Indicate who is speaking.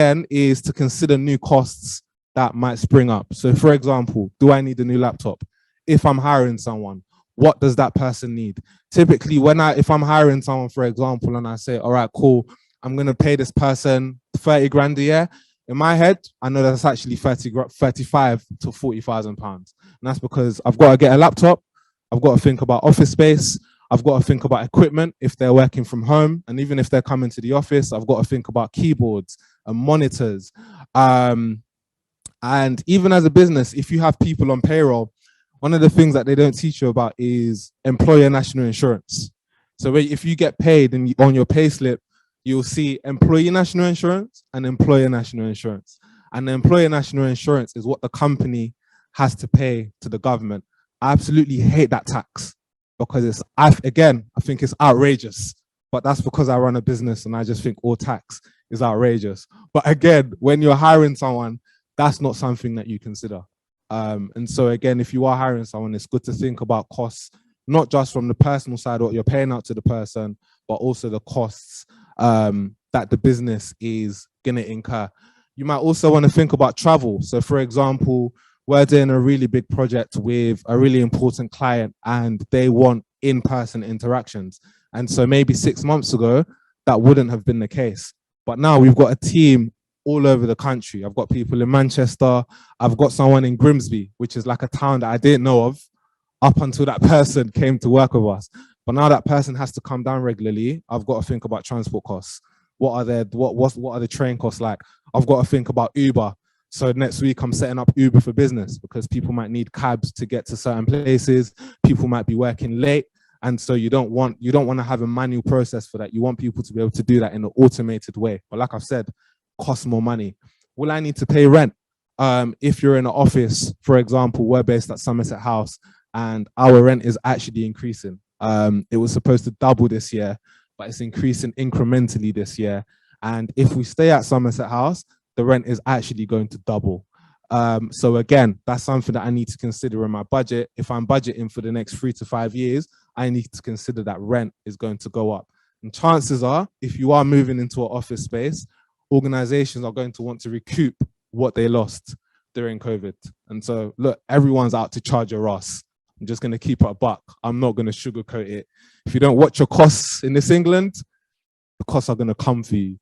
Speaker 1: Then is to consider new costs that might spring up. So for example, do I need a new laptop? If I'm hiring someone, what does that person need? Typically, if I'm hiring someone, for example, and I say, all right, cool, I'm going to pay this person 30 grand a year. In my head, I know that's actually 35 to 40,000 pounds. And that's because I've got to get a laptop. I've got to think about office space. I've got to think about equipment if they're working from home. And even if they're coming to the office, I've got to think about keyboards and monitors. And even as a business, if you have people on payroll, one of the things that they don't teach you about is employer national insurance. So if you get paid and on your payslip, you'll see employee national insurance and employer national insurance. And the employer national insurance is what the company has to pay to the government. I absolutely hate that tax because I think it's outrageous. But that's because I run a business and I just think all tax is outrageous. But again, when you're hiring someone, that's not something that you consider. And so again, if you are hiring someone, it's good to think about costs, not just from the personal side, what you're paying out to the person, but also the costs that the business is going to incur. You might also want to think about travel. So for example, we're doing a really big project with a really important client and they want in-person interactions. And so maybe 6 months ago, that wouldn't have been the case. But now we've got a team all over the country. I've got people in Manchester. I've got someone in Grimsby, which is like a town that I didn't know of up until that person came to work with us. But now that person has to come down regularly, I've got to think about transport costs. What are the train costs like? I've got to think about Uber. So next week I'm setting up Uber for business because people might need cabs to get to certain places. People might be working late. And so you don't want to have a manual process for that. You want people to be able to do that in an automated way. But like I've said, costs more money. Will I need to pay rent? If you're in an office, for example, we're based at Somerset House and our rent is actually increasing. It was supposed to double this year, but it's increasing incrementally this year. And if we stay at Somerset House, the rent is actually going to double. So again, that's something that I need to consider in my budget. If I'm budgeting for the next 3 to 5 years, I need to consider that rent is going to go up. And chances are, if you are moving into an office space, organizations are going to want to recoup what they lost during COVID. And so look, everyone's out to charge your ass. I'm just going to keep it a buck. I'm not going to sugarcoat it. If you don't watch your costs in this England, the costs are going to come for you.